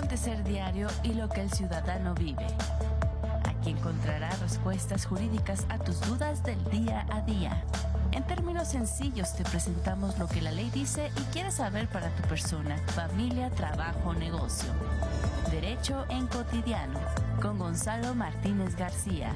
acontecer diario y lo que el ciudadano vive. Aquí encontrarás respuestas jurídicas a tus dudas del día a día. En términos sencillos te presentamos lo que la ley dice y quieres saber para tu persona, familia, trabajo o negocio. Derecho en Cotidiano, con Gonzalo Martínez García.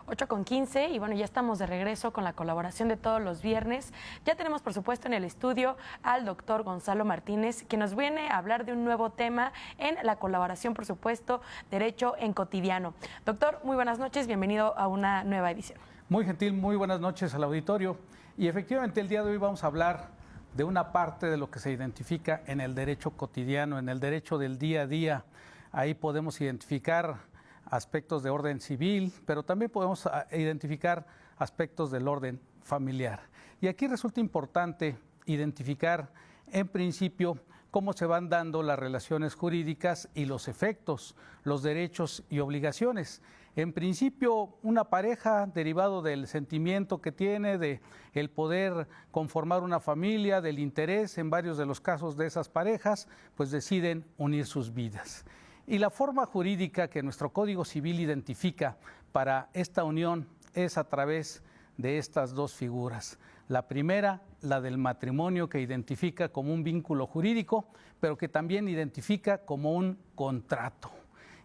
8:15 y bueno, ya estamos de regreso con la colaboración de todos los viernes. Ya tenemos, por supuesto, en el estudio al doctor Gonzalo Martínez, que nos viene a hablar de un nuevo tema en la colaboración, por supuesto, Derecho en Cotidiano. Doctor, muy buenas noches, bienvenido a una nueva edición. Muy gentil, muy buenas noches al auditorio. Y efectivamente el día de hoy vamos a hablar de una parte de lo que se identifica en el derecho cotidiano, en el derecho del día a día. Ahí podemos identificar aspectos de orden civil, pero también podemos identificar aspectos del orden familiar. Y aquí resulta importante identificar, en principio, cómo se van dando las relaciones jurídicas y los efectos, los derechos y obligaciones. En principio, una pareja, derivado del sentimiento que tiene, de el poder conformar una familia, del interés en varios de los casos de esas parejas, pues deciden unir sus vidas. Y la forma jurídica que nuestro Código Civil identifica para esta unión es a través de estas dos figuras. La primera, la del matrimonio, que identifica como un vínculo jurídico, pero que también identifica como un contrato.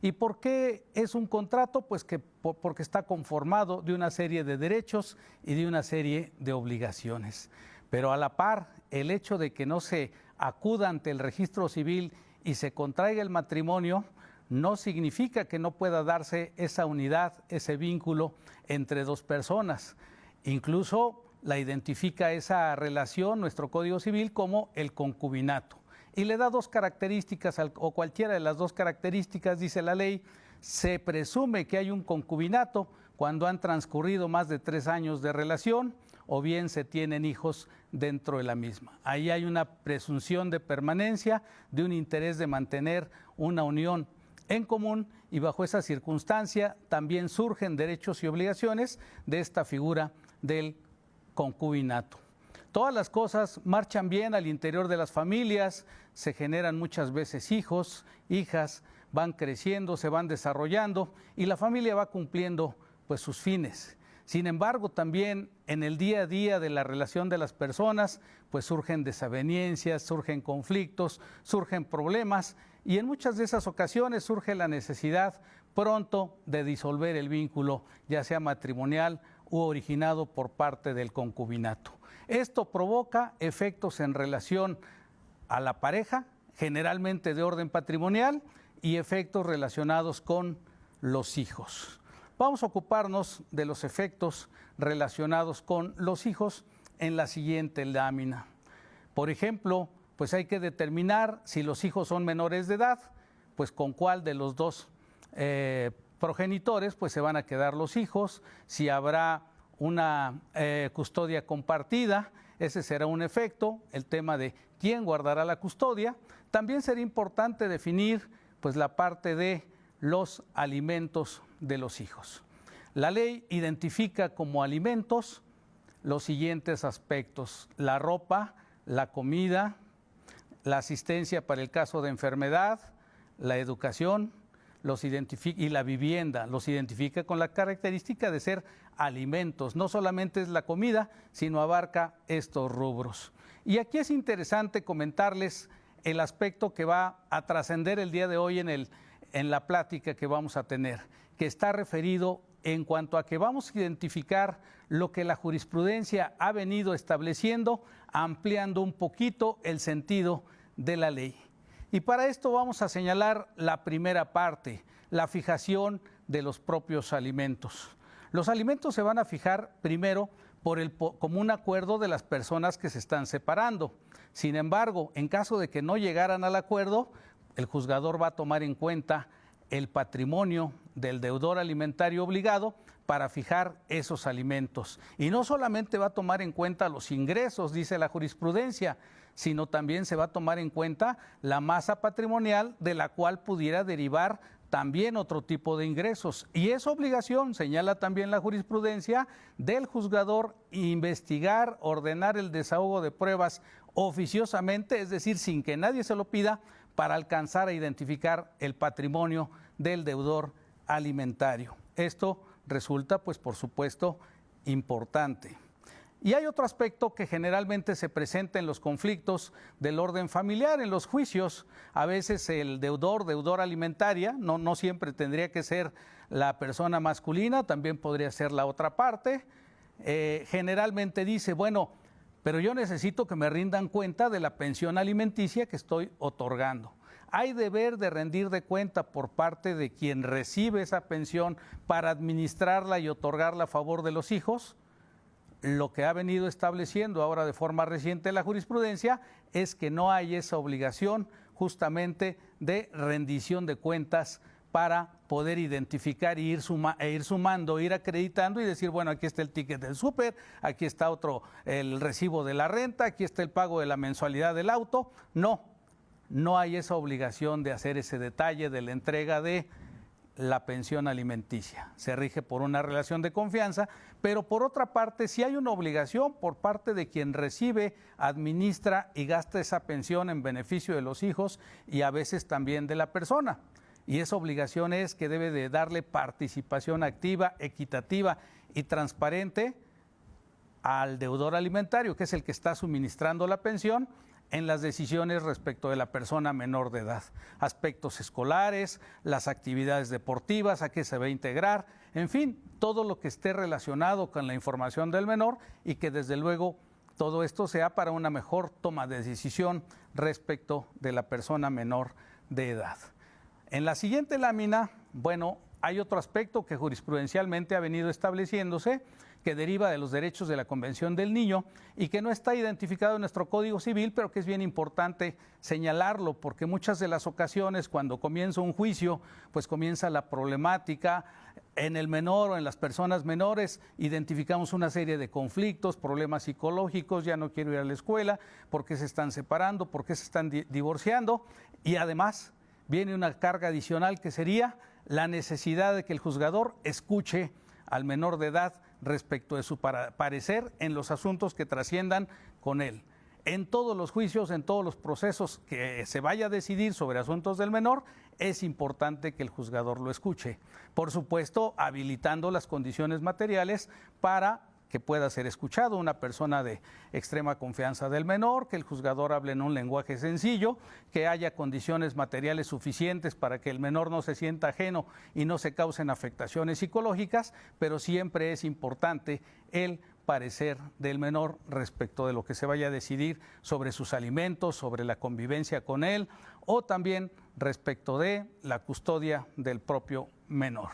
¿Y por qué es un contrato? Pues porque está conformado de una serie de derechos y de una serie de obligaciones. Pero a la par, el hecho de que no se acuda ante el registro civil y se contraiga el matrimonio, no significa que no pueda darse esa unidad, ese vínculo entre dos personas. Incluso la identifica esa relación, nuestro Código Civil, como el concubinato. Y le da dos características, o cualquiera de las dos características, dice la ley. Se presume que hay un concubinato cuando han transcurrido más de 3 años de relación, o bien se tienen hijos dentro de la misma. Ahí hay una presunción de permanencia, de un interés de mantener una unión en común, y bajo esa circunstancia también surgen derechos y obligaciones de esta figura del concubinato. Todas las cosas marchan bien al interior de las familias, se generan muchas veces hijos, hijas, van creciendo, se van desarrollando y la familia va cumpliendo pues sus fines. Sin embargo, también en el día a día de la relación de las personas, pues surgen desavenencias, surgen conflictos, surgen problemas, y en muchas de esas ocasiones surge la necesidad pronto de disolver el vínculo, ya sea matrimonial u originado por parte del concubinato. Esto provoca efectos en relación a la pareja, generalmente de orden patrimonial, y efectos relacionados con los hijos. Vamos a ocuparnos de los efectos relacionados con los hijos en la siguiente lámina. Por ejemplo, pues hay que determinar si los hijos son menores de edad, pues con cuál de los dos progenitores pues se van a quedar los hijos, si habrá una custodia compartida, ese será un efecto, el tema de quién guardará la custodia. También será importante definir pues la parte de los alimentos de los hijos. La ley identifica como alimentos los siguientes aspectos: la ropa, la comida, la asistencia para el caso de enfermedad, la educación, y la vivienda. Los identifica con la característica de ser alimentos. No solamente es la comida, sino abarca estos rubros. Y aquí es interesante comentarles el aspecto que va a trascender el día de hoy en la plática que vamos a tener, que está referido en cuanto a que vamos a identificar lo que la jurisprudencia ha venido estableciendo, ampliando un poquito el sentido de la ley. Y para esto vamos a señalar la primera parte, la fijación de los propios alimentos. Los alimentos se van a fijar primero por el común acuerdo de las personas que se están separando. Sin embargo, en caso de que no llegaran al acuerdo, el juzgador va a tomar en cuenta el patrimonio del deudor alimentario obligado para fijar esos alimentos. Y no solamente va a tomar en cuenta los ingresos, dice la jurisprudencia, sino también se va a tomar en cuenta la masa patrimonial de la cual pudiera derivar también otro tipo de ingresos. Y es obligación, señala también la jurisprudencia, del juzgador investigar, ordenar el desahogo de pruebas oficiosamente, es decir, sin que nadie se lo pida, para alcanzar a identificar el patrimonio del deudor alimentario. Esto resulta, pues por supuesto, importante. Y hay otro aspecto que generalmente se presenta en los conflictos del orden familiar, en los juicios. A veces el deudor alimentaria, no siempre tendría que ser la persona masculina, también podría ser la otra parte. Generalmente dice, bueno, pero yo necesito que me rindan cuenta de la pensión alimenticia que estoy otorgando. Hay deber de rendir de cuenta por parte de quien recibe esa pensión para administrarla y otorgarla a favor de los hijos. Lo que ha venido estableciendo ahora de forma reciente la jurisprudencia es que no hay esa obligación justamente de rendición de cuentas para poder identificar e ir sumando, ir acreditando y decir, bueno, aquí está el ticket del súper, aquí está el recibo de la renta, aquí está el pago de la mensualidad del auto. No hay esa obligación de hacer ese detalle de la entrega de la pensión alimenticia. Se rige por una relación de confianza, pero por otra parte sí hay una obligación por parte de quien recibe, administra y gasta esa pensión en beneficio de los hijos y a veces también de la persona. Y esa obligación es que debe de darle participación activa, equitativa y transparente al deudor alimentario, que es el que está suministrando la pensión, en las decisiones respecto de la persona menor de edad, aspectos escolares, las actividades deportivas, a qué se va a integrar, en fin, todo lo que esté relacionado con la información del menor y que desde luego todo esto sea para una mejor toma de decisión respecto de la persona menor de edad. En la siguiente lámina, bueno, hay otro aspecto que jurisprudencialmente ha venido estableciéndose, que deriva de los derechos de la Convención del Niño y que no está identificado en nuestro Código Civil, pero que es bien importante señalarlo, porque muchas de las ocasiones cuando comienza un juicio, pues comienza la problemática en el menor o en las personas menores, identificamos una serie de conflictos, problemas psicológicos, ya no quiero ir a la escuela, por qué se están separando, por qué se están divorciando, y además viene una carga adicional que sería la necesidad de que el juzgador escuche al menor de edad respecto de su parecer en los asuntos que trasciendan con él. En todos los juicios, en todos los procesos que se vaya a decidir sobre asuntos del menor, es importante que el juzgador lo escuche. Por supuesto, habilitando las condiciones materiales para que pueda ser escuchado, una persona de extrema confianza del menor, que el juzgador hable en un lenguaje sencillo, que haya condiciones materiales suficientes para que el menor no se sienta ajeno y no se causen afectaciones psicológicas, pero siempre es importante el parecer del menor respecto de lo que se vaya a decidir sobre sus alimentos, sobre la convivencia con él o también respecto de la custodia del propio menor.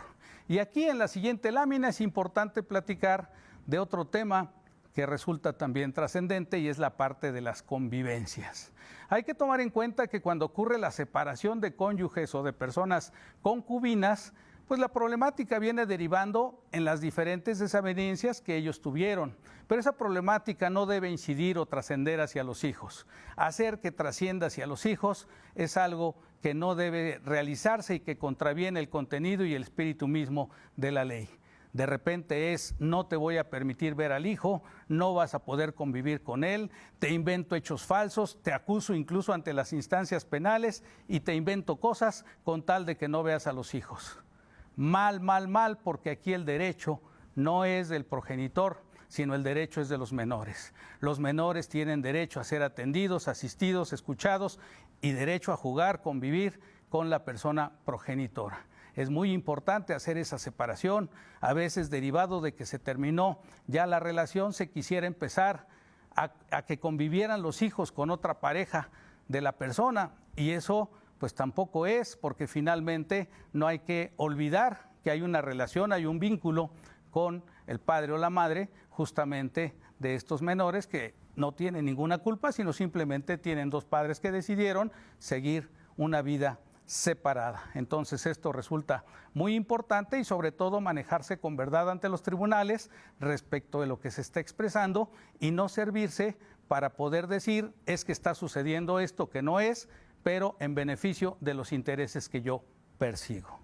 Y aquí en la siguiente lámina es importante platicar de otro tema que resulta también trascendente y es la parte de las convivencias. Hay que tomar en cuenta que cuando ocurre la separación de cónyuges o de personas concubinas, pues la problemática viene derivando en las diferentes desavenencias que ellos tuvieron. Pero esa problemática no debe incidir o trascender hacia los hijos. Hacer que trascienda hacia los hijos es algo que no debe realizarse y que contraviene el contenido y el espíritu mismo de la ley. De repente no te voy a permitir ver al hijo, no vas a poder convivir con él, te invento hechos falsos, te acuso incluso ante las instancias penales y te invento cosas con tal de que no veas a los hijos. Mal, porque aquí el derecho no es del progenitor, sino el derecho es de los menores. Los menores tienen derecho a ser atendidos, asistidos, escuchados y derecho a jugar, convivir con la persona progenitora. Es muy importante hacer esa separación. A veces, derivado de que se terminó ya la relación, se quisiera empezar a que convivieran los hijos con otra pareja de la persona. Y eso, pues tampoco es, porque finalmente no hay que olvidar que hay una relación, hay un vínculo con el padre o la madre, justamente de estos menores que no tienen ninguna culpa, sino simplemente tienen dos padres que decidieron seguir una vida separada. Entonces esto resulta muy importante y sobre todo manejarse con verdad ante los tribunales respecto de lo que se está expresando y no servirse para poder decir es que está sucediendo esto que no es, pero en beneficio de los intereses que yo persigo.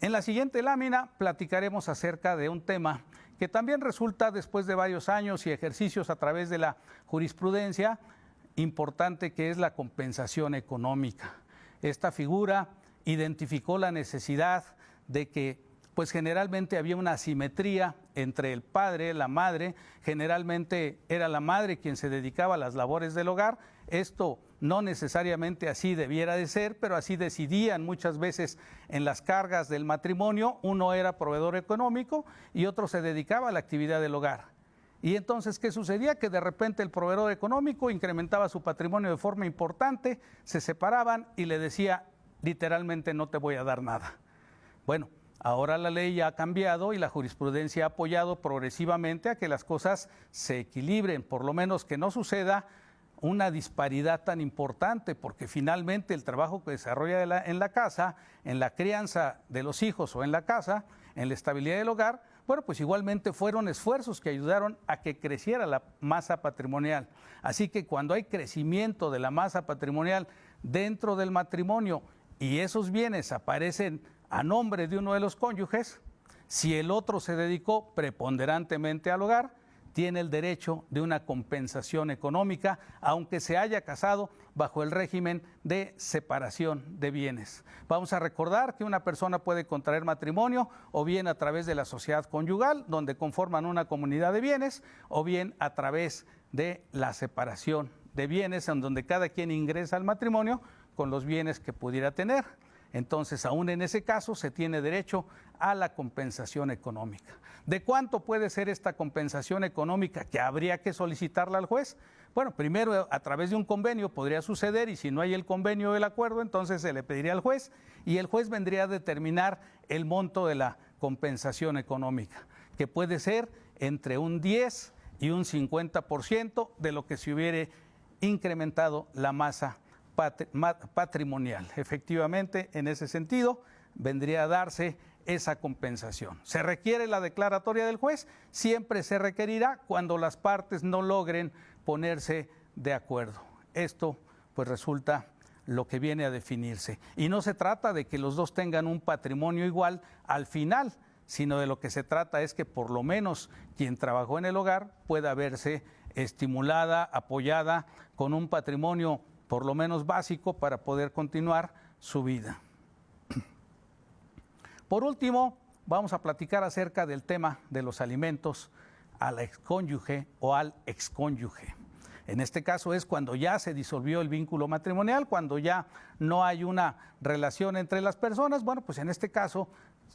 En la siguiente lámina platicaremos acerca de un tema que también resulta después de varios años y ejercicios a través de la jurisprudencia importante que es la compensación económica. Esta figura identificó la necesidad de que pues generalmente había una asimetría entre el padre, la madre, generalmente era la madre quien se dedicaba a las labores del hogar. Esto no necesariamente así debiera de ser, pero así decidían muchas veces en las cargas del matrimonio. Uno era proveedor económico y otro se dedicaba a la actividad del hogar. Y entonces, ¿qué sucedía? Que de repente el proveedor económico incrementaba su patrimonio de forma importante, se separaban y le decía literalmente no te voy a dar nada. Bueno, ahora la ley ya ha cambiado y la jurisprudencia ha apoyado progresivamente a que las cosas se equilibren, por lo menos que no suceda una disparidad tan importante, porque finalmente el trabajo que desarrolla en la casa, en la crianza de los hijos o en la casa, en la estabilidad del hogar, bueno, pues igualmente fueron esfuerzos que ayudaron a que creciera la masa patrimonial. Así que cuando hay crecimiento de la masa patrimonial dentro del matrimonio y esos bienes aparecen a nombre de uno de los cónyuges, si el otro se dedicó preponderantemente al hogar, tiene el derecho de una compensación económica, aunque se haya casado bajo el régimen de separación de bienes. Vamos a recordar que una persona puede contraer matrimonio o bien a través de la sociedad conyugal, donde conforman una comunidad de bienes, o bien a través de la separación de bienes, en donde cada quien ingresa al matrimonio con los bienes que pudiera tener. Entonces, aún en ese caso, se tiene derecho a la compensación económica. ¿De cuánto puede ser esta compensación económica que habría que solicitarla al juez? Bueno, primero a través de un convenio podría suceder, y si no hay el convenio o el acuerdo, entonces se le pediría al juez y el juez vendría a determinar el monto de la compensación económica, que puede ser entre un 10 y un 50% de lo que se hubiere incrementado la masa patrimonial. Efectivamente, en ese sentido, vendría a darse esa compensación. ¿Se requiere la declaratoria del juez? Siempre se requerirá cuando las partes no logren ponerse de acuerdo. Esto, pues, resulta lo que viene a definirse. Y no se trata de que los dos tengan un patrimonio igual al final, sino de lo que se trata es que por lo menos quien trabajó en el hogar pueda verse estimulada, apoyada con un patrimonio por lo menos básico para poder continuar su vida. Por último, vamos a platicar acerca del tema de los alimentos a la excónyuge o al excónyuge. En este caso es cuando ya se disolvió el vínculo matrimonial, cuando ya no hay una relación entre las personas. Bueno, pues en este caso,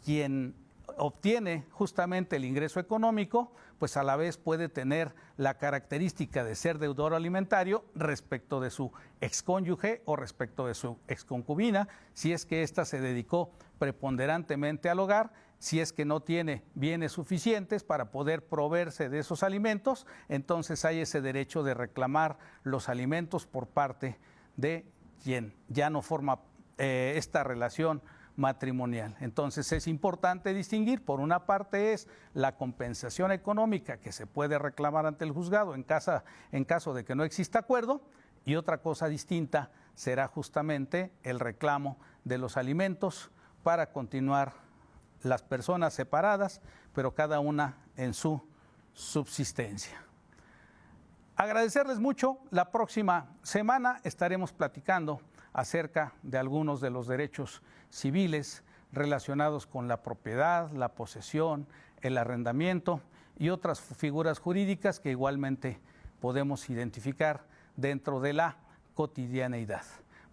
quien obtiene justamente el ingreso económico, pues a la vez puede tener la característica de ser deudor alimentario respecto de su excónyuge o respecto de su exconcubina, si es que ésta se dedicó preponderantemente al hogar, si es que no tiene bienes suficientes para poder proveerse de esos alimentos, entonces hay ese derecho de reclamar los alimentos por parte de quien ya no forma esta relación matrimonial. Entonces es importante distinguir, por una parte es la compensación económica que se puede reclamar ante el juzgado en caso de que no exista acuerdo, y otra cosa distinta será justamente el reclamo de los alimentos para continuar las personas separadas, pero cada una en su subsistencia. Agradecerles mucho. La próxima semana estaremos platicando acerca de algunos de los derechos civiles relacionados con la propiedad, la posesión, el arrendamiento y otras figuras jurídicas que igualmente podemos identificar dentro de la cotidianeidad.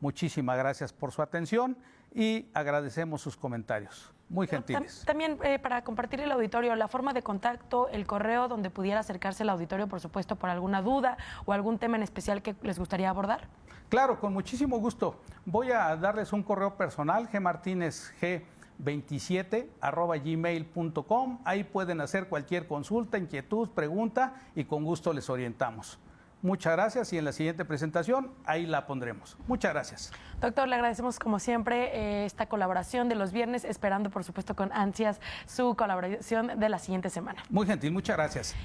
Muchísimas gracias por su atención y agradecemos sus comentarios. Muy gentiles. También para compartir el auditorio, la forma de contacto, el correo donde pudiera acercarse el auditorio, por supuesto, por alguna duda o algún tema en especial que les gustaría abordar. Claro, con muchísimo gusto. Voy a darles un correo personal, gmartinezg27@gmail.com. Ahí pueden hacer cualquier consulta, inquietud, pregunta y con gusto les orientamos. Muchas gracias y en la siguiente presentación ahí la pondremos. Muchas gracias. Doctor, le agradecemos como siempre esta colaboración de los viernes, esperando por supuesto con ansias su colaboración de la siguiente semana. Muy gentil, muchas gracias.